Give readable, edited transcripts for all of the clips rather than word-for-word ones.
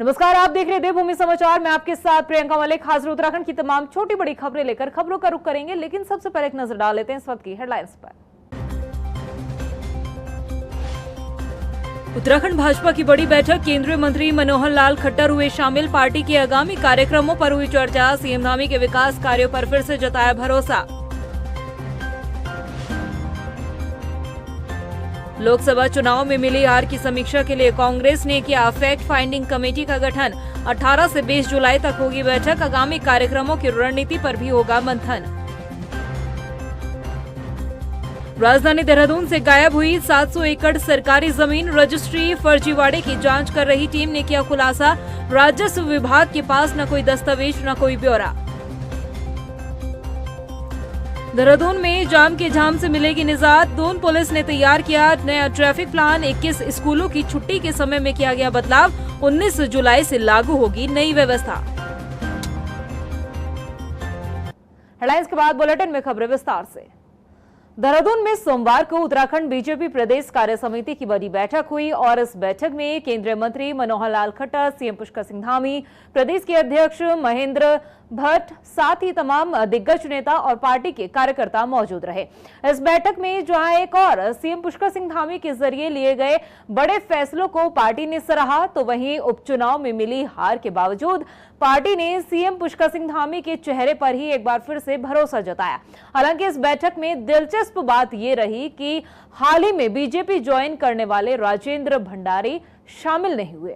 नमस्कार, आप देख रहे हैं देवभूमि समाचार। मैं आपके साथ प्रियंका मलिक हाजिर उत्तराखंड की तमाम छोटी बड़ी खबरें लेकर खबरों का रुख करेंगे, लेकिन सबसे पहले एक नजर डाल लेते हैं इस वक्त की हेडलाइंस पर। उत्तराखंड भाजपा की बड़ी बैठक, केंद्रीय मंत्री मनोहर लाल खट्टर हुए शामिल। पार्टी के आगामी कार्यक्रमों पर हुई चर्चा। सीएम धामी के विकास कार्यों पर फिर से जताया भरोसा। लोकसभा चुनाव में मिली हार की समीक्षा के लिए कांग्रेस ने किया फैक्ट फाइंडिंग कमेटी का गठन। 18 से 20 जुलाई तक होगी बैठक। आगामी कार्यक्रमों की रणनीति पर भी होगा मंथन। राजधानी देहरादून से गायब हुई 700 एकड़ सरकारी जमीन, रजिस्ट्री फर्जीवाड़े की जांच कर रही टीम ने किया खुलासा। राजस्व विभाग के पास न कोई दस्तावेज न कोई ब्यौरा। देहरादून में जाम के झाम से मिलेगी निजात। दून पुलिस ने तैयार किया नया ट्रैफिक प्लान। 21 स्कूलों की छुट्टी के समय में किया गया बदलाव। 19 जुलाई से लागू होगी नई व्यवस्था। हेडलाइंस के बाद बुलेटिन में खबरें विस्तार से। देहरादून में सोमवार को उत्तराखंड बीजेपी प्रदेश कार्य समिति की बड़ी बैठक हुई और इस बैठक में केंद्रीय मंत्री मनोहर लाल खट्टर, सीएम पुष्कर सिंह धामी, प्रदेश के अध्यक्ष महेंद्र भट्ट, साथ ही तमाम दिग्गज नेता और पार्टी के कार्यकर्ता मौजूद रहे। इस बैठक में जहां एक और सीएम पुष्कर सिंह धामी के जरिए लिए गए बड़े फैसलों को पार्टी ने सराहा, तो वहीं उपचुनाव में मिली हार के बावजूद पार्टी ने सीएम पुष्कर सिंह धामी के चेहरे पर ही एक बार फिर से भरोसा जताया। हालांकि इस बैठक में दिलचस्प बात यह रही कि हाल ही में बीजेपी ज्वाइन करने वाले राजेंद्र भंडारी शामिल नहीं हुए।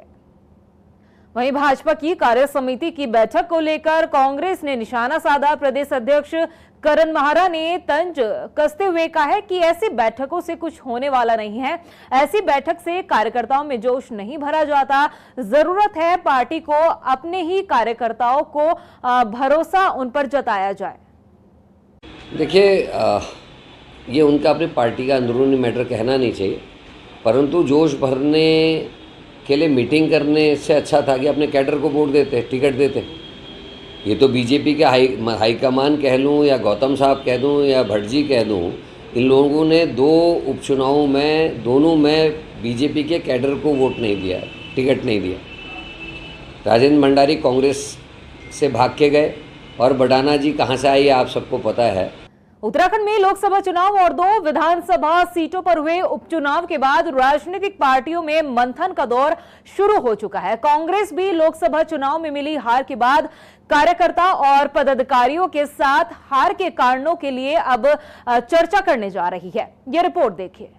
वहीं भाजपा की कार्य समिति की बैठक को लेकर कांग्रेस ने निशाना साधा। प्रदेश अध्यक्ष करण महारा ने तंज कसते हुए कहा है कि ऐसी बैठकों से कुछ होने वाला नहीं है। ऐसी बैठक से कार्यकर्ताओं में जोश नहीं भरा जाता। जरूरत है पार्टी को अपने ही कार्यकर्ताओं को भरोसा उन पर जताया जाए। देखिए, ये उनका अपनी पार्टी का अंदरूनी मैटर कहना नहीं चाहिए, परंतु जोश भरने के लिए मीटिंग करने से अच्छा था कि अपने कैडर को वोट देते, टिकट देते। ये तो बीजेपी के हाईकमान कह लूँ या गौतम साहब कह दूँ या भट्ट जी कह दूँ, इन लोगों ने दो उपचुनावों में दोनों में बीजेपी के कैडर को वोट नहीं दिया, टिकट नहीं दिया। राजेंद्र भंडारी कांग्रेस से भाग के गए और बडाना जी कहाँ से आई आप सबको पता है। उत्तराखंड में लोकसभा चुनाव और 2 विधानसभा सीटों पर हुए उपचुनाव के बाद राजनीतिक पार्टियों में मंथन का दौर शुरू हो चुका है। कांग्रेस भी लोकसभा चुनाव में मिली हार के बाद कार्यकर्ता और पदाधिकारियों के साथ हार के कारणों के लिए अब चर्चा करने जा रही है। यह रिपोर्ट देखिए।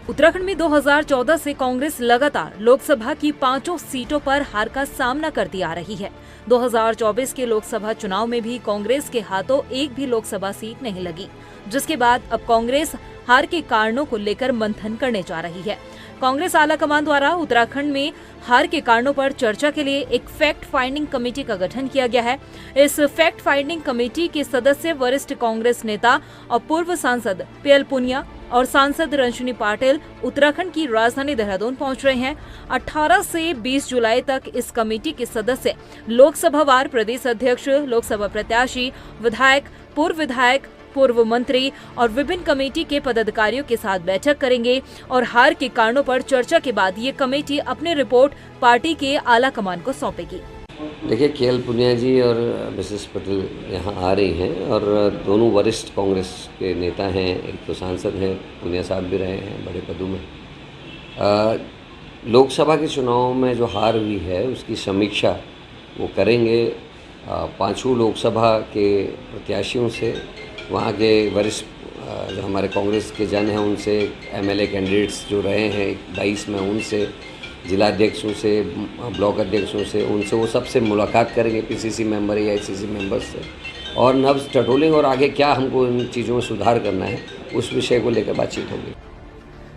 उत्तराखंड में 2014 से कांग्रेस लगातार लोकसभा की 5 सीटों पर हार का सामना करती आ रही है। 2024 के लोकसभा चुनाव में भी कांग्रेस के हाथों एक भी लोकसभा सीट नहीं लगी, जिसके बाद अब कांग्रेस हार के कारणों को लेकर मंथन करने जा रही है। कांग्रेस आलाकमान द्वारा उत्तराखंड में हार के कारणों पर चर्चा के लिए एक फैक्ट फाइंडिंग कमेटी का गठन किया गया है। इस फैक्ट फाइंडिंग कमेटी के सदस्य वरिष्ठ कांग्रेस नेता और पूर्व सांसद पीएल पुनिया और सांसद रंजनी पाटिल उत्तराखंड की राजधानी देहरादून पहुंच रहे हैं। 18 से 20 जुलाई तक इस कमेटी के सदस्य लोकसभावार प्रदेश अध्यक्ष, लोकसभा प्रत्याशी, विधायक, पूर्व मंत्री और विभिन्न कमेटी के पदाधिकारियों के साथ बैठक करेंगे और हार के कारणों पर चर्चा के बाद ये कमेटी अपनी रिपोर्ट पार्टी के आला कमान को सौंपेगी। देखिए, केएल पुनिया जी और मिसेस पटेल यहाँ आ रही हैं और दोनों वरिष्ठ कांग्रेस के नेता हैं। एक तो सांसद हैं, पुनिया साहब भी रहे हैं बड़े पदों में। लोकसभा के चुनाव में जो हार हुई है उसकी समीक्षा वो करेंगे 5 लोकसभा के प्रत्याशियों से, वहाँ के वरिष्ठ जो हमारे कांग्रेस के जन हैं उनसे, एमएलए कैंडिडेट्स जो रहे हैं 22 में उनसे, जिला अध्यक्षों से, ब्लॉक अध्यक्षों से, उनसे वो सबसे मुलाकात करेंगे, पीसीसी मेंबर या आईसीसी मेंबर्स से, और नब्ज टटोलेंगे और आगे क्या हमको इन चीज़ों में सुधार करना है उस विषय को लेकर बातचीत होगी।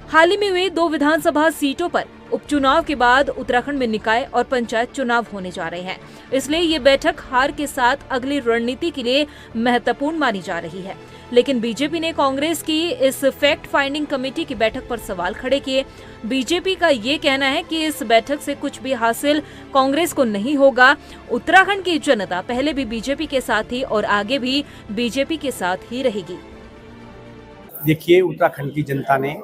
हाल ही में हुए 2 विधानसभा सीटों पर उपचुनाव के बाद उत्तराखंड में निकाय और पंचायत चुनाव होने जा रहे हैं, इसलिए ये बैठक हार के साथ अगली रणनीति के लिए महत्वपूर्ण मानी जा रही है। लेकिन बीजेपी ने कांग्रेस की इस फैक्ट फाइंडिंग कमेटी की बैठक पर सवाल खड़े किए। बीजेपी का ये कहना है कि इस बैठक से कुछ भी हासिल कांग्रेस को नहीं होगा। उत्तराखंड की जनता पहले भी बीजेपी के साथ थी और आगे भी बीजेपी के साथ ही रहेगी। देखिए, उत्तराखंड की जनता ने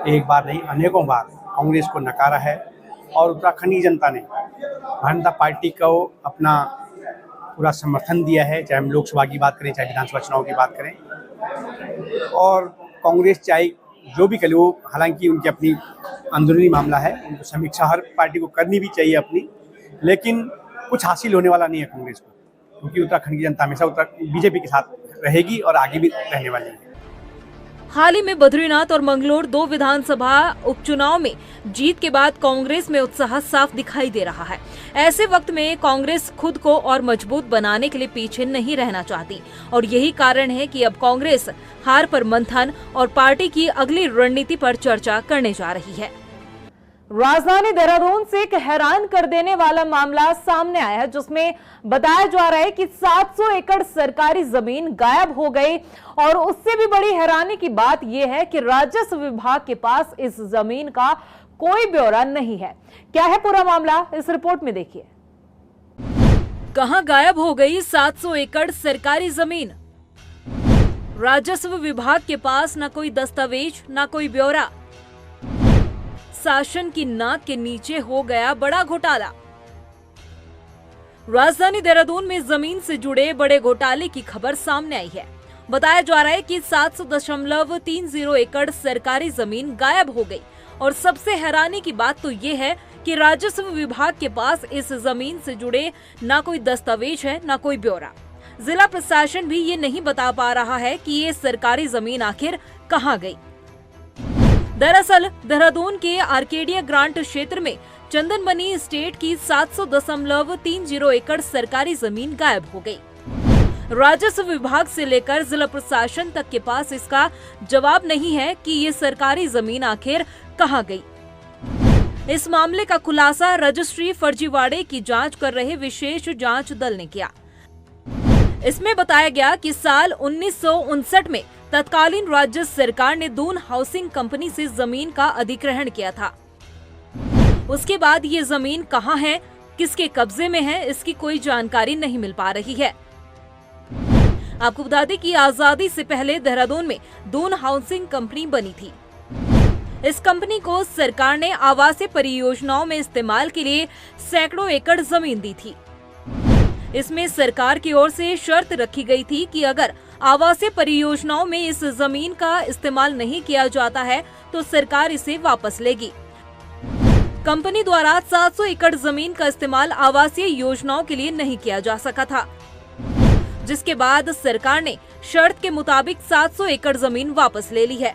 एक बार नहीं अनेकों बार कांग्रेस को नकारा है और उत्तराखंड की जनता ने भारतीय जनता पार्टी को अपना पूरा समर्थन दिया है, चाहे हम लोकसभा की बात करें चाहे विधानसभा चुनाव की बात करें। और कांग्रेस चाहे जो भी करे, वो हालांकि उनकी अपनी अंदरूनी मामला है, उनको समीक्षा हर पार्टी को करनी भी चाहिए अपनी, लेकिन कुछ हासिल होने वाला नहीं है कांग्रेस को, क्योंकि उत्तराखंड की जनता हमेशा बीजेपी के साथ रहेगी और आगे भी रहने वाली है। हाल ही में बद्रीनाथ और मंगलोर 2 विधानसभा उपचुनाव में जीत के बाद कांग्रेस में उत्साह साफ दिखाई दे रहा है। ऐसे वक्त में कांग्रेस खुद को और मजबूत बनाने के लिए पीछे नहीं रहना चाहती और यही कारण है कि अब कांग्रेस हार पर मंथन और पार्टी की अगली रणनीति पर चर्चा करने जा रही है। राजधानी देहरादून से एक हैरान कर देने वाला मामला सामने आया है, जिसमें बताया जा रहा है कि 700 एकड़ सरकारी जमीन गायब हो गई और उससे भी बड़ी हैरानी की बात यह है कि राजस्व विभाग के पास इस जमीन का कोई ब्यौरा नहीं है। क्या है पूरा मामला, इस रिपोर्ट में देखिए। कहां गायब हो गई 700 एकड़ सरकारी जमीन? राजस्व विभाग के पास न कोई दस्तावेज न कोई ब्यौरा। शासन की नाक के नीचे हो गया बड़ा घोटाला। राजधानी देहरादून में जमीन से जुड़े बड़े घोटाले की खबर सामने आई है। बताया जा रहा है कि 700.30 एकड़ सरकारी जमीन गायब हो गई और सबसे हैरानी की बात तो ये है कि राजस्व विभाग के पास इस जमीन से जुड़े न कोई दस्तावेज है न कोई ब्यौरा। जिला प्रशासन भी ये नहीं बता पा रहा है कि ये सरकारी जमीन आखिर कहां गई। दरअसल देहरादून के आर्केडिया ग्रांट क्षेत्र में चंदनबनी एस्टेट की 700.30 एकड़ सरकारी जमीन गायब हो गई। राजस्व विभाग से लेकर जिला प्रशासन तक के पास इसका जवाब नहीं है कि ये सरकारी जमीन आखिर कहां गई। इस मामले का खुलासा रजिस्ट्री फर्जीवाड़े की जांच कर रहे विशेष जांच दल ने किया। इसमें बताया गया कि साल 1959 में तत्कालीन राज्य सरकार ने दून हाउसिंग कंपनी से जमीन का अधिग्रहण किया था। उसके बाद ये जमीन कहां है, किसके कब्जे में है, इसकी कोई जानकारी नहीं मिल पा रही है। आपको बता दें कि आजादी से पहले देहरादून में दून हाउसिंग कंपनी बनी थी। इस कंपनी को सरकार ने आवासीय परियोजनाओं में इस्तेमाल के लिए सैकड़ों एकड़ जमीन दी थी। इसमें सरकार की ओर से शर्त रखी गई थी कि अगर आवासीय परियोजनाओं में इस जमीन का इस्तेमाल नहीं किया जाता है तो सरकार इसे वापस लेगी। कंपनी द्वारा 700 एकड़ जमीन का इस्तेमाल आवासीय योजनाओं के लिए नहीं किया जा सका था, जिसके बाद सरकार ने शर्त के मुताबिक 700 एकड़ जमीन वापस ले ली है।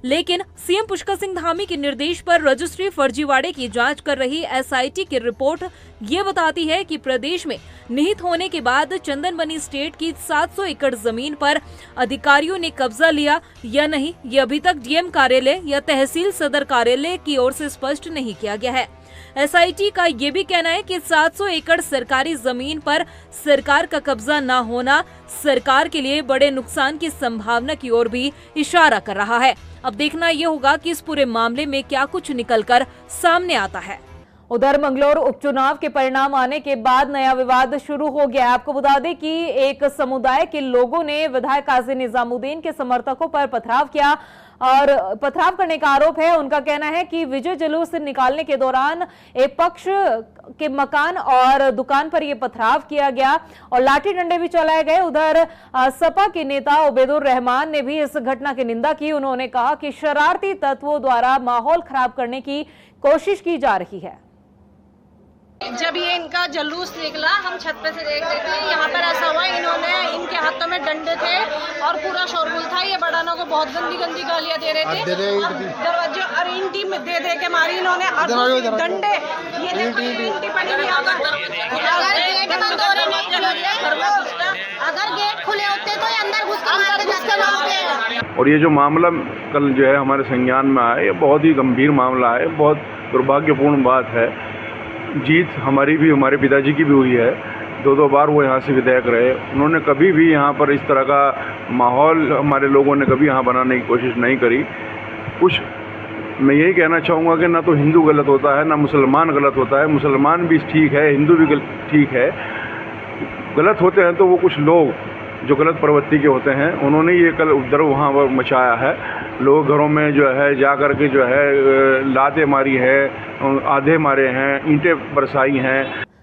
लेकिन सीएम पुष्कर सिंह धामी के निर्देश पर रजिस्ट्री फर्जीवाड़े की जांच कर रही एसआईटी की रिपोर्ट ये बताती है कि प्रदेश में निहित होने के बाद चंदनबनी एस्टेट की 700 एकड़ जमीन पर अधिकारियों ने कब्जा लिया या नहीं, ये अभी तक डीएम कार्यालय या तहसील सदर कार्यालय की ओर से स्पष्ट नहीं किया गया है। एसआईटी का ये भी कहना है कि 700 एकड़ सरकारी जमीन पर सरकार का कब्जा न होना सरकार के लिए बड़े नुकसान की संभावना की ओर भी इशारा कर रहा है। अब देखना ये होगा कि इस पूरे मामले में क्या कुछ निकलकर सामने आता है। उधर मंगलोर उपचुनाव के परिणाम आने के बाद नया विवाद शुरू हो गया। आपको बता दें कि एक समुदाय के लोगों ने विधायक काजी निजामुद्दीन के समर्थकों पर पथराव किया और पथराव करने का आरोप है। उनका कहना है कि विजय जुलूस निकालने के दौरान एक पक्ष के मकान और दुकान पर यह पथराव किया गया और लाठी डंडे भी चलाए गए। उधर सपा के नेता उबैदुर रहमान ने भी इस घटना की निंदा की। उन्होंने कहा कि शरारती तत्वों द्वारा माहौल खराब करने की कोशिश की जा रही है। जब ये इनका जुलूस निकला हम छत पे से देख रहे थे, यहाँ पर ऐसा हुआ इन्होंने इनके हाथों में डंडे थे और पूरा शोरगुल था। ये बड़ानों को बहुत गंदी गंदी गालियां दे रहे थे और दरवाजे और ईंटी में दे के मारी इन्होंने और डंडे। ये देखो ईंटी पड़ी हुई अगर गेट खुले होते तो अंदर घुस कर। और ये जो मामला कल जो है हमारे संज्ञान में आया, ये बहुत ही गंभीर मामला है, बहुत दुर्भाग्यपूर्ण बात है। जीत हमारी भी, हमारे पिताजी की भी हुई है। 2 बार वो यहाँ से विधायक रहे। उन्होंने कभी भी यहाँ पर इस तरह का माहौल हमारे लोगों ने कभी यहाँ बनाने की कोशिश नहीं करी। कुछ मैं यही कहना चाहूँगा कि ना तो हिंदू गलत होता है ना मुसलमान गलत होता है। मुसलमान भी ठीक है, हिंदू भी ठीक है। गलत होते हैं तो वो कुछ लोग जो गलत प्रवृत्ति के होते हैं, उन्होंने ये कल उपद्रव वहाँ मचाया है। लोग घरों में जो है जा कर के जो है लातें मारी है, आधे मारे हैं, ईंटें बरसाई हैं।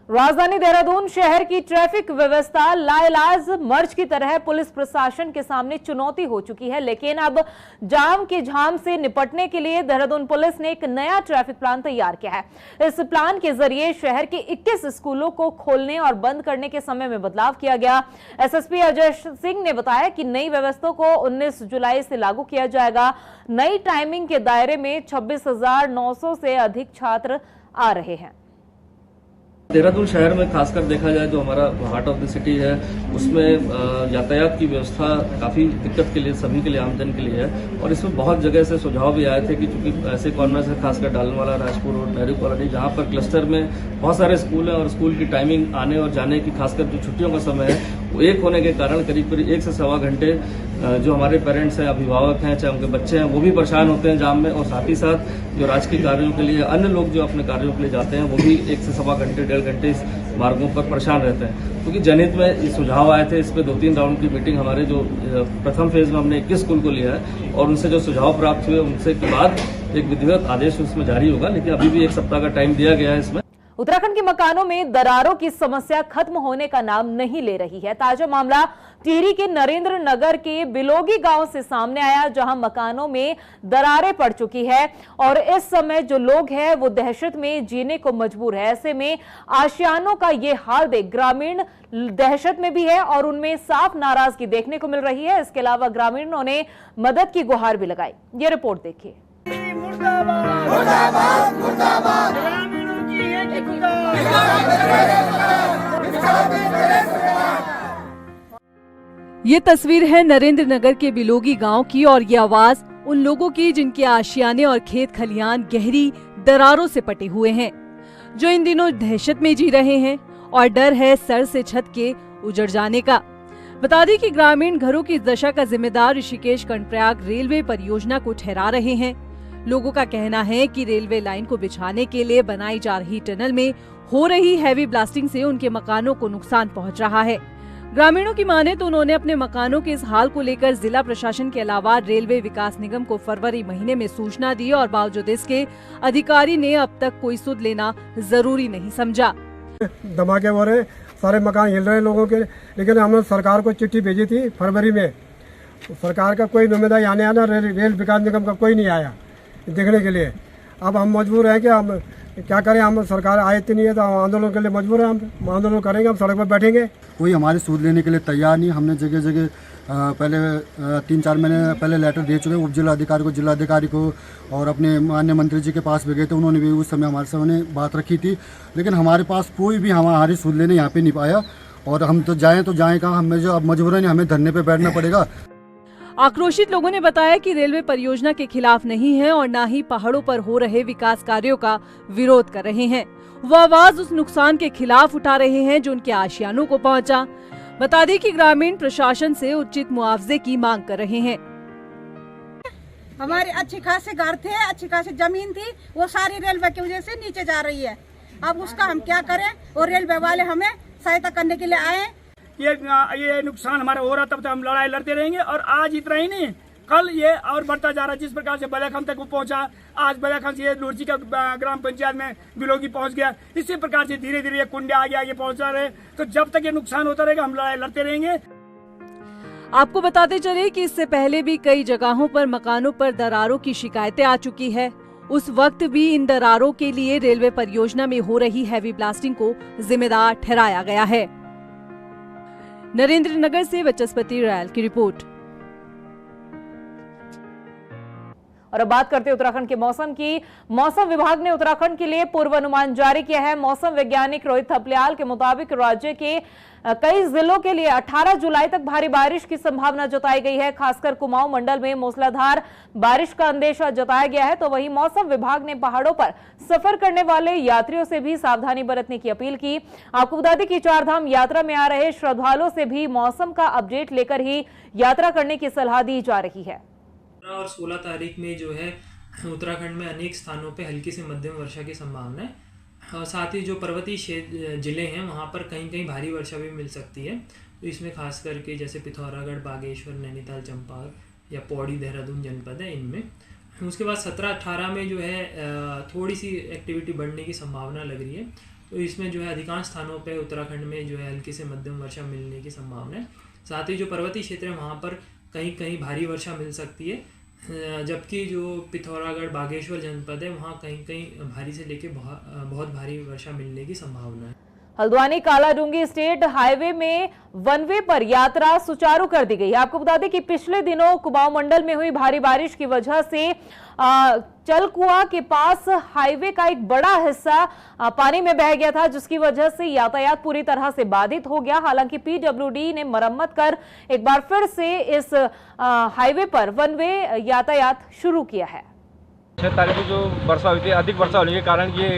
राजधानी देहरादून शहर की ट्रैफिक व्यवस्था लाइलाज मर्ज की तरह पुलिस प्रशासन के सामने चुनौती हो चुकी है, लेकिन अब जाम की झाम से निपटने के लिए देहरादून पुलिस ने एक नया ट्रैफिक प्लान तैयार किया है। इस प्लान के जरिए शहर के 21 स्कूलों को खोलने और बंद करने के समय में बदलाव किया गया। एसएसपी अजय सिंह ने बताया कि नई व्यवस्था को 19 जुलाई से लागू किया जाएगा। नई टाइमिंग के दायरे में 26,900 से अधिक छात्र आ रहे हैं। देहरादून शहर में खासकर देखा जाए जो हमारा हार्ट ऑफ द सिटी है, उसमें यातायात की व्यवस्था काफ़ी दिक्कत के लिए, सभी के लिए, आमजन के लिए है। और इसमें बहुत जगह से सुझाव भी आए थे कि चूंकि ऐसे कॉर्नर है, खासकर डालनवाला, राजपुर रोड, नेहरू कॉलोनी, जहाँ पर क्लस्टर में बहुत सारे स्कूल हैं और स्कूल की टाइमिंग आने और जाने की, खासकर जो छुट्टियों का समय है वो एक होने के कारण करीब 1 से सवा घंटे जो हमारे पेरेंट्स हैं, अभिभावक हैं, चाहे उनके बच्चे हैं, वो भी परेशान होते हैं जाम में। और साथ ही साथ जो राजकीय कार्यों के लिए अन्य लोग जो अपने कार्यों के लिए जाते हैं, वो भी 1 से सवा घंटे, 1.5 घंटे इस मार्गों पर परेशान रहते हैं। क्योंकि जनहित में ये सुझाव आए थे, इस पर 2-3 राउंड की मीटिंग हमारे जो प्रथम फेज में हमने 21 स्कूल को लिया है और उनसे जो सुझाव प्राप्त हुए, उनसे के बाद एक विधिवत आदेश उसमें जारी होगा। लेकिन अभी भी 1 सप्ताह का टाइम दिया गया है इसमें। उत्तराखंड के मकानों में दरारों की समस्या खत्म होने का नाम नहीं ले रही है। ताजा मामला टिहरी के नरेंद्र नगर के बिलोगी गांव से सामने आया, जहां मकानों में दरारें पड़ चुकी है और इस समय जो लोग हैं वो दहशत में जीने को मजबूर है। ऐसे में आशियानों का ये हाल देख ग्रामीण दहशत में भी है और उनमें साफ नाराजगी देखने को मिल रही है। इसके अलावा ग्रामीणों ने मदद की गुहार भी लगाई। ये रिपोर्ट देखिए। ये तस्वीर है नरेंद्र नगर के बिलोगी गांव की और ये आवाज उन लोगों की जिनके आशियाने और खेत खलियान गहरी दरारों से पटे हुए हैं, जो इन दिनों दहशत में जी रहे हैं और डर है सर से छत के उजड़ जाने का। बता दें कि ग्रामीण घरों की दशा का जिम्मेदार ऋषिकेश कर्णप्रयाग रेलवे परियोजना को ठहरा रहे हैं। लोगों का कहना है कि रेलवे लाइन को बिछाने के लिए बनाई जा रही टनल में हो रही हैवी ब्लास्टिंग से उनके मकानों को नुकसान पहुंच रहा है। ग्रामीणों की माने तो उन्होंने अपने मकानों के इस हाल को लेकर जिला प्रशासन के अलावा रेलवे विकास निगम को फरवरी महीने में सूचना दी और बावजूद इसके अधिकारी ने अब तक कोई सुध लेना जरूरी नहीं समझा। धमाके हो रहे, सारे मकान हिल रहे लोगों के, लेकिन हमने सरकार को चिट्ठी भेजी थी फरवरी में। सरकार का कोई नुमाइंदा आने आना, रेल विकास निगम का कोई नहीं आया देखने के लिए। अब हम मजबूर हैं कि हम क्या करें, हम सरकार आए नहीं है तो हम आंदोलन के लिए मजबूर हैं। हम आंदोलन करेंगे, हम सड़क पर बैठेंगे। कोई हमारी सूद लेने के लिए तैयार नहीं। हमने जगह जगह पहले 3-4 महीने पहले लेटर दे चुके हैं उप जिलाधिकारी को, जिलाधिकारी को, और अपने माननीय मंत्री जी के पास भी गए थे। उन्होंने भी उस समय हमारे सामने बात रखी थी, लेकिन हमारे पास कोई भी हमारी सूद लेने यहाँ पे नहीं पाया। और हम तो जाएँ कहाँ, हमें जो अब मजबूरन हमें धरने पर बैठना पड़ेगा। आक्रोशित लोगों ने बताया कि रेलवे परियोजना के खिलाफ नहीं है और न ही पहाड़ों पर हो रहे विकास कार्यों का विरोध कर रहे हैं। वो आवाज उस नुकसान के खिलाफ उठा रहे हैं जो उनके आशियानों को पहुंचा। बता दें कि ग्रामीण प्रशासन से उचित मुआवजे की मांग कर रहे हैं। हमारे अच्छी खासी घर थे, अच्छी खासी जमीन थी, वो सारी रेलवे की वजह से नीचे जा रही है। अब उसका हम क्या करें, और रेलवे वाले हमें सहायता करने के लिए आए। ये नुकसान हमारा हो रहा, तब तक हम लड़ाई लड़ते रहेंगे। और आज इतना ही नहीं, कल ये और बढ़ता जा रहा है। जिस प्रकार से बलेखम तक वो पहुंचा, आज बलेखम से ये लुर्जी का ग्राम पंचायत में बिलोगी पहुंच गया। इसी प्रकार से धीरे धीरे ये कुंडे आगे पहुंचा रहे। तो जब तक ये नुकसान होता रहेगा, हम लड़ाई लड़ते रहेंगे। आपको बताते चले कि इससे पहले भी कई जगहों पर मकानों पर दरारों की शिकायतें आ चुकी है। उस वक्त भी इन दरारों के लिए रेलवे परियोजना में हो रही हैवी ब्लास्टिंग को जिम्मेदार ठहराया गया है। नरेंद्र नगर से वचस्पति रायल की रिपोर्ट। और अब बात करते हैं उत्तराखंड के मौसम की। मौसम विभाग ने उत्तराखंड के लिए पूर्वानुमान जारी किया है। मौसम वैज्ञानिक रोहित थपलियाल के मुताबिक राज्य के कई जिलों के लिए 18 जुलाई तक भारी बारिश की संभावना जताई गई है। खासकर कुमाऊं मंडल में मूसलाधार बारिश का अंदेशा जताया गया है। तो वहीं मौसम विभाग ने पहाड़ों पर सफर करने वाले यात्रियों से भी सावधानी बरतने की अपील की। आपको बता दें कि चारधाम यात्रा में आ रहे श्रद्धालुओं से भी मौसम का अपडेट लेकर ही यात्रा करने की सलाह दी जा रही है। और 16 तारीख में जो है उत्तराखंड में अनेक स्थानों पे हल्की से मध्यम वर्षा की संभावना है और साथ ही जो पर्वतीय जिले हैं वहाँ पर कहीं कहीं भारी वर्षा भी मिल सकती है। तो इसमें खास करके जैसे पिथौरागढ़, बागेश्वर, नैनीताल, चंपावत या पौड़ी, देहरादून जनपद है इनमें। उसके बाद 17-18 में जो है थोड़ी सी एक्टिविटी बढ़ने की संभावना लग रही है। तो इसमें जो है अधिकांश स्थानों पे उत्तराखंड में जो है हल्की से मध्यम वर्षा मिलने की संभावना है। साथ ही जो पर्वतीय क्षेत्र है वहाँ पर कहीं कहीं भारी वर्षा मिल सकती है, जबकि जो पिथौरागढ़, बागेश्वर जनपद है वहाँ कहीं कहीं भारी से लेके बहुत भारी वर्षा मिलने की संभावना है। हल्द्वानी कालाडूंगी स्टेट हाईवे में वन वे पर यात्रा सुचारू कर दी गई है। आपको बता दें कि पिछले दिनों कुमाऊं मंडल में हुई भारी बारिश की वजह से चलकुआ के पास हाईवे का एक बड़ा हिस्सा पानी में बह गया था, जिसकी वजह से यातायात पूरी तरह से बाधित हो गया। हालांकि पीडब्ल्यूडी ने मरम्मत कर एक बार फिर से इस हाईवे पर वन वे यातायात शुरू किया है। 6 तारीख को जो वर्षा हुई थी, अधिक वर्षा होने के कारण ये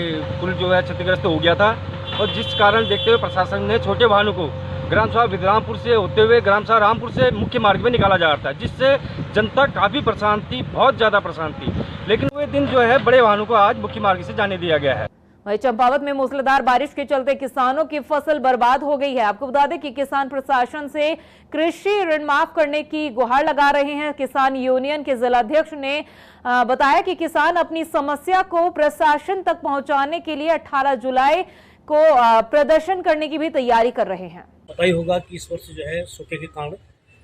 पुल जो है क्षतिग्रस्त हो गया था, और जिस कारण देखते हुए प्रशासन ने छोटे वाहनों को ग्राम सभा विद्रामपुर से होते हुए ग्राम सभा रामपुर से मुख्य मार्ग में निकाला जा रहा था, जिससे जनता काफ़ी परेशान थी, बहुत ज़्यादा परेशान थी। लेकिन वो दिन जो है बड़े वाहनों को आज मुख्य मार्ग से जाने दिया गया है। वहीं चंपावत में मूसलाधार बारिश के चलते किसानों की फसल बर्बाद हो गई है। आपको बता दें कि किसान प्रशासन से कृषि ऋण माफ करने की गुहार लगा रहे हैं। किसान यूनियन के जिलाध्यक्ष ने बताया कि किसान अपनी समस्या को प्रशासन तक पहुंचाने के लिए 18 जुलाई को प्रदर्शन करने की भी तैयारी कर रहे हैं। पता ही होगा कि इस वर्ष जो है सूखे के कारण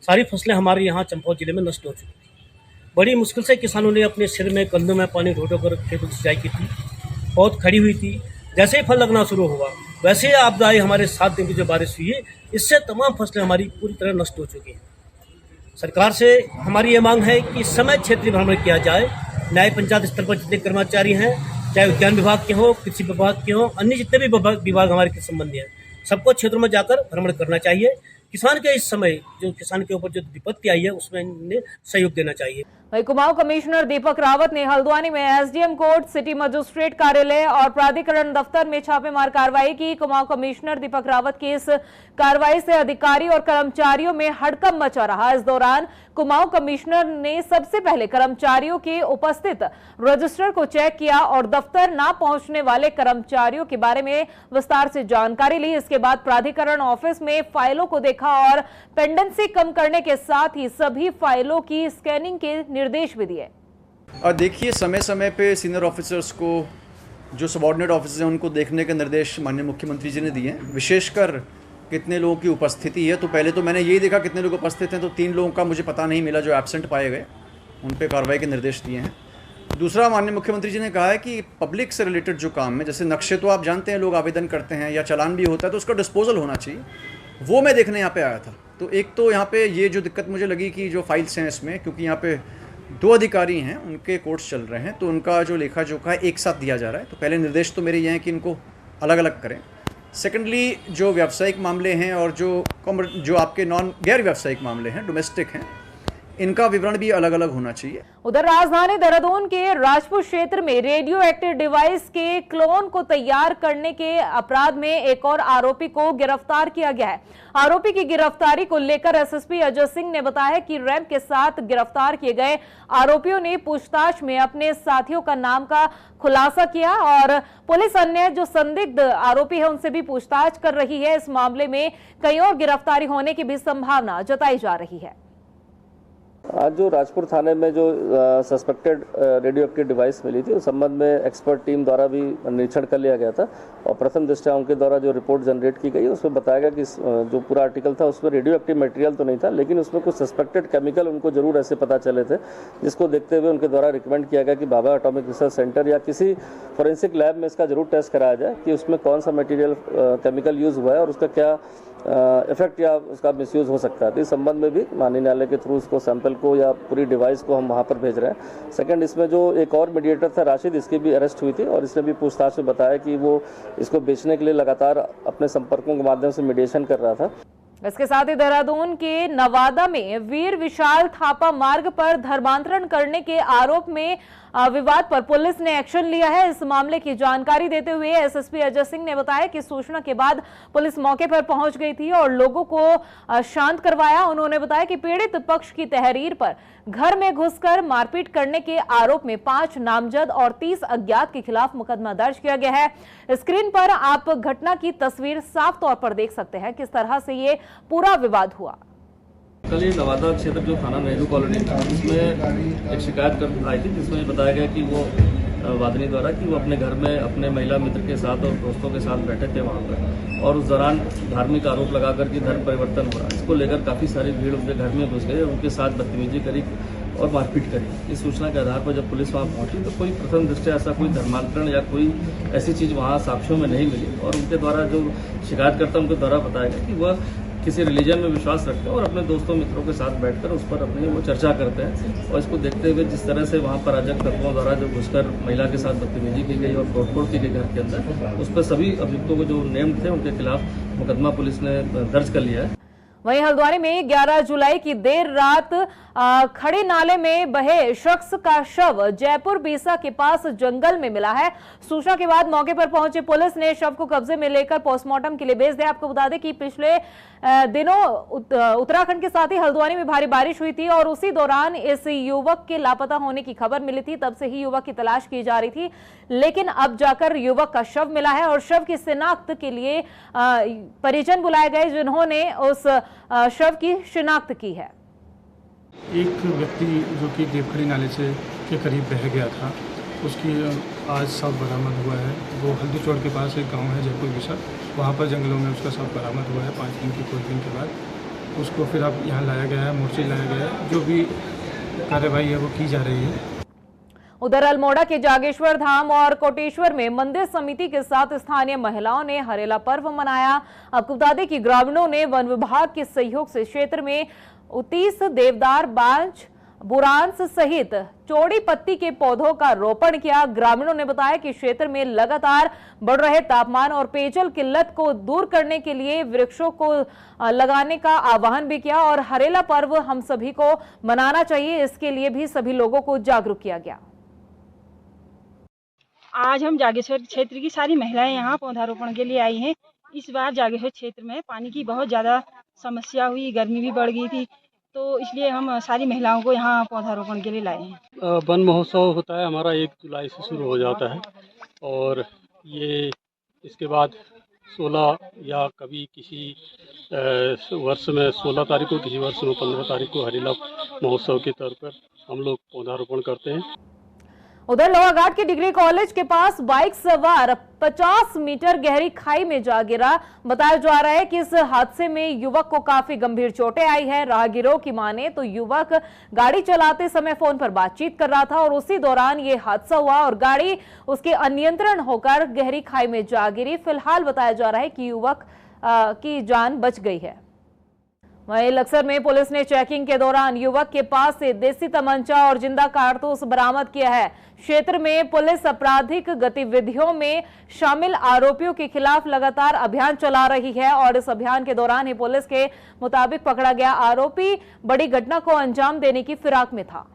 सारी फसलें हमारे यहाँ चंपावत जिले में नष्ट हो चुकी थी। बड़ी मुश्किल से किसानों ने अपने सिर में कंधों में पानी ढो कर खेतों की सिंचाई की थी, बहुत खड़ी हुई थी। जैसे ही फल लगना शुरू हुआ वैसे ही आपदाएं हमारे 7 दिन की जो बारिश हुई है, इससे तमाम फसलें हमारी पूरी तरह नष्ट हो चुकी हैं। सरकार से हमारी ये मांग है कि समय क्षेत्रीय भ्रमण किया जाए। न्याय पंचायत स्तर पर जितने कर्मचारी हैं, चाहे उद्यान विभाग के हो, कृषि विभाग के हो, अन्य जितने भी विभाग हमारे के संबंधी हैं, सबको क्षेत्रों में जाकर भ्रमण करना चाहिए। किसान के इस समय जो किसान के ऊपर जो विपत्ति आई है उसमें इन्हें सहयोग देना चाहिए। वहीं कुमाऊं कमिश्नर दीपक रावत ने हल्द्वानी में एसडीएम कोर्ट, सिटी मजिस्ट्रेट कार्यालय और प्राधिकरण दफ्तर में छापेमार कार्रवाई की। कुमाऊं कमिश्नर दीपक रावत की इस कार्रवाई से अधिकारी और कर्मचारियों में हड़कंप मचा रहा। इस दौरान कुमाऊं कमिश्नर ने सबसे पहले कर्मचारियों के उपस्थित रजिस्टर को चेक किया और दफ्तर न पहुंचने वाले कर्मचारियों के बारे में विस्तार से जानकारी ली। इसके बाद प्राधिकरण ऑफिस में फाइलों को देखा और पेंडेंसी कम करने के साथ ही सभी फाइलों की स्कैनिंग के निर्देश भी दिए। और देखिए, समय समय पे सीनियर ऑफिसर्स को, जो सबऑर्डिनेट ऑफिसर्स हैं, उनको देखने के निर्देश माननीय मुख्यमंत्री जी ने दिए हैं। विशेषकर कितने लोगों की उपस्थिति है, तो पहले तो मैंने यही देखा कितने लोग उपस्थित हैं, तो 3 लोगों का मुझे पता नहीं मिला जो एब्सेंट पाए गए, उन पे कार्रवाई के निर्देश दिए हैं। दूसरा, माननीय मुख्यमंत्री जी ने कहा है कि पब्लिक से रिलेटेड जो काम है, जैसे नक्शे तो आप जानते हैं लोग आवेदन करते हैं या चालान भी होता है तो उसका डिस्पोजल होना चाहिए, वो मैं देखने यहाँ पे आया था। तो एक तो यहाँ पे ये जो दिक्कत मुझे लगी कि जो फाइल्स हैं इसमें, क्योंकि यहाँ पे 2 अधिकारी हैं, उनके कोर्स चल रहे हैं, तो उनका जो लेखा जोखा है एक साथ दिया जा रहा है। तो पहले निर्देश तो मेरे ये हैं कि इनको अलग अलग करें। सेकेंडली, जो व्यावसायिक मामले हैं और जो आपके गैर व्यावसायिक मामले हैं, डोमेस्टिक हैं, इनका विवरण भी अलग अलग होना चाहिए। उधर राजधानी देहरादून के राजपुर क्षेत्र में रेडियो एक्टिव डिवाइस के क्लोन को तैयार करने के अपराध में एक और आरोपी को गिरफ्तार किया गया है। आरोपी की गिरफ्तारी को लेकर एसएसपी अजय सिंह ने बताया कि रैंप के साथ गिरफ्तार किए गए आरोपियों ने पूछताछ में अपने साथियों का नाम का खुलासा किया और पुलिस अन्य जो संदिग्ध आरोपी है उनसे भी पूछताछ कर रही है। इस मामले में कई और गिरफ्तारी होने की भी संभावना जताई जा रही है। आज जो राजपुर थाने में जो सस्पेक्टेड रेडियो एक्टिव डिवाइस मिली थी, उस संबंध में एक्सपर्ट टीम द्वारा भी निरीक्षण कर लिया गया था और प्रथम दृष्टया उनके द्वारा जो रिपोर्ट जनरेट की गई उसमें बताया गया कि जो पूरा आर्टिकल था उसमें रेडियो एक्टिव मटेरियल तो नहीं था, लेकिन उसमें कुछ सस्पेक्टेड केमिकल उनको जरूर ऐसे पता चले थे, जिसको देखते हुए उनके द्वारा रिकमेंड किया गया कि भाभा एटॉमिक रिसर्च सेंटर या किसी फॉरेंसिक लैब में इसका जरूर टेस्ट कराया जाए कि उसमें कौन सा मटीरियल केमिकल यूज़ हुआ है और उसका क्या इफेक्ट या उसका मिसयूज़ हो सकता है। तो इस संबंध में भी माननीय न्यायालय के थ्रू उसको सैंपल को या पूरी डिवाइस को हम वहाँ पर भेज रहे हैं। सेकंड, इसमें जो एक और मीडिएटर था राशिद, इसकी भी अरेस्ट हुई थी और इसने भी पूछताछ में बताया कि वो इसको बेचने के लिए लगातार अपने संपर्कों के माध्यम से मीडिएशन कर रहा था। इसके साथ ही देहरादून के नवादा में वीर विशाल थापा मार्ग पर धर्मांतरण करने के आरोप में विवाद पर पुलिस ने एक्शन लिया है। इस मामले की जानकारी देते हुए एसएसपी अजय सिंह ने बताया कि सूचना के बाद पुलिस मौके पर पहुंच गई थी और लोगों को शांत करवाया। उन्होंने बताया कि पीड़ित पक्ष की तहरीर पर घर में घुसकर मारपीट करने के आरोप में 5 नामजद और 30 अज्ञात के खिलाफ मुकदमा दर्ज किया गया है। स्क्रीन पर आप घटना की तस्वीर साफ तौर पर देख सकते हैं किस तरह से ये पूरा विवाद हुआ। कल ये नवादा क्षेत्र जो थाना नेहरू कॉलोनी था, उसमें एक शिकायत आई थी जिसमें बताया गया कि वो वादनी द्वारा कि वो अपने घर में अपने महिला मित्र के साथ और दोस्तों के साथ बैठे थे वहाँ पर, और उस दौरान धार्मिक आरोप लगाकर कि धर्म परिवर्तन हुआ। इसको लेकर काफ़ी सारी भीड़ उनके घर में घुस गए, उनके साथ बदतमीजी करी और मारपीट करी। इस सूचना के आधार पर जब पुलिस वहाँ पहुंची तो कोई प्रथम दृष्टया ऐसा कोई धर्मांतरण या कोई ऐसी चीज़ वहाँ साक्ष्यों में नहीं मिली, और उनके द्वारा जो शिकायतकर्ता उनके द्वारा बताया गया कि वह किसी रिलीजन में विश्वास रखते हैं और अपने दोस्तों मित्रों के साथ बैठकर उस पर अपनी वो चर्चा करते हैं। और इसको देखते हुए जिस तरह से वहाँ पर अराजक तत्वों द्वारा जो घुसकर महिला के साथ बदतमीजी की गई और तोड़फोड़ की गई घर के अंदर, उस पर सभी अभियुक्तों को जो नेम्ड थे उनके खिलाफ मुकदमा पुलिस ने दर्ज कर लिया है। वहीं हल्द्वानी में 11 जुलाई की देर रात खड़े नाले में बहे शख्स का शव जयपुर बीसा के पास जंगल में मिला है। सूचना के बाद मौके पर पहुंचे पुलिस ने शव को कब्जे में लेकर पोस्टमार्टम के लिए भेज दिया। आपको बता दें कि पिछले दिनों उत्तराखंड के साथ ही हल्द्वानी में भारी बारिश हुई थी और उसी दौरान इस युवक के लापता होने की खबर मिली थी। तब से ही युवक की तलाश की जा रही थी, लेकिन अब जाकर युवक का शव मिला है और शव की शिनाख्त के लिए परिजन बुलाए गए, जिन्होंने उस शव की शिनाख्त की है। एक व्यक्ति जो कि देवखड़ी नाले से के करीब बह गया था, उसकी आज शव बरामद हुआ है। वो हल्दी चौड़ के पास एक गांव है जयपुर विशा, वहाँ पर जंगलों में उसका शव बरामद हुआ है। 5 दिन की खोजबीन के बाद उसको फिर अब यहाँ लाया गया है, मोर्चे लाया गया है। जो भी कार्रवाई है वो की जा रही है। उधर अल्मोड़ा के जागेश्वर धाम और कोटेश्वर में मंदिर समिति के साथ स्थानीय महिलाओं ने हरेला पर्व मनाया। आपको बता दें कि ग्रामीणों ने वन विभाग के सहयोग से क्षेत्र में 29 देवदार, बांज, बुरांस सहित चौड़ी पत्ती के पौधों का रोपण किया। ग्रामीणों ने बताया कि क्षेत्र में लगातार बढ़ रहे तापमान और पेयजल किल्लत को दूर करने के लिए वृक्षों को लगाने का आह्वान भी किया और हरेला पर्व हम सभी को मनाना चाहिए, इसके लिए भी सभी लोगों को जागरूक किया गया। आज हम जागेश्वर क्षेत्र की सारी महिलाएं यहाँ पौधारोपण के लिए आई हैं। इस बार जागेश्वर क्षेत्र में पानी की बहुत ज़्यादा समस्या हुई, गर्मी भी बढ़ गई थी, तो इसलिए हम सारी महिलाओं को यहाँ पौधारोपण के लिए लाए हैं। वन महोत्सव होता है हमारा 1 जुलाई से शुरू हो जाता है और ये इसके बाद 16 या कभी किसी वर्ष में 16 तारीख को, किसी वर्ष में 15 तारीख को हरेला महोत्सव के तौर पर हम लोग पौधारोपण करते हैं। उधर लोहाघाट के डिग्री कॉलेज के पास बाइक सवार 50 मीटर गहरी खाई में जा गिरा। बताया जा रहा है कि इस हादसे में युवक को काफी गंभीर चोटें आई है। राहगीरों की माने तो युवक गाड़ी चलाते समय फोन पर बातचीत कर रहा था और उसी दौरान ये हादसा हुआ और गाड़ी उसके अनियंत्रण होकर गहरी खाई में जा गिरी। फिलहाल बताया जा रहा है कि युवक की जान बच गई है। वहीं लक्सर में पुलिस ने चेकिंग के दौरान युवक के पास से देसी तमंचा और जिंदा कारतूस बरामद किया है। क्षेत्र में पुलिस आपराधिक गतिविधियों में शामिल आरोपियों के खिलाफ लगातार अभियान चला रही है और इस अभियान के दौरान ही पुलिस के मुताबिक पकड़ा गया आरोपी बड़ी घटना को अंजाम देने की फिराक में था।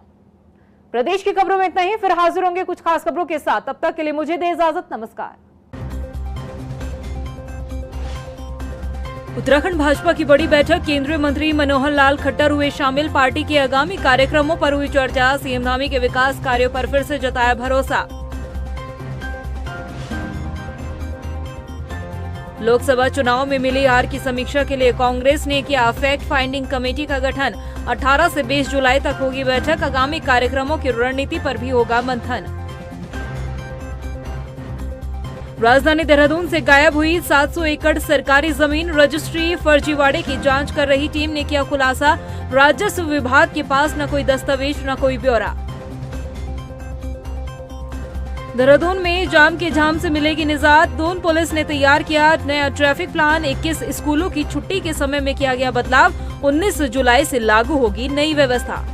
प्रदेश की खबरों में इतना ही, फिर हाजिर होंगे कुछ खास खबरों के साथ। तब तक के लिए मुझे दे इजाजत, नमस्कार। उत्तराखंड भाजपा की बड़ी बैठक, केंद्रीय मंत्री मनोहर लाल खट्टर हुए शामिल। पार्टी के आगामी कार्यक्रमों पर हुई चर्चा। सीएम धामी के विकास कार्यों पर फिर से जताया भरोसा। लोकसभा चुनाव में मिली हार की समीक्षा के लिए कांग्रेस ने किया फैक्ट फाइंडिंग कमेटी का गठन। 18 से 20 जुलाई तक होगी बैठक। आगामी कार्यक्रमों की रणनीति पर भी होगा मंथन। राजधानी देहरादून से गायब हुई 700 एकड़ सरकारी जमीन, रजिस्ट्री फर्जीवाड़े की जांच कर रही टीम ने किया खुलासा। राजस्व विभाग के पास न कोई दस्तावेज न कोई ब्यौरा। देहरादून में जाम के झाम से मिलेगी निजात। दून पुलिस ने तैयार किया नया ट्रैफिक प्लान। 21 स्कूलों की छुट्टी के समय में किया गया बदलाव। 19 जुलाई से लागू होगी नई व्यवस्था।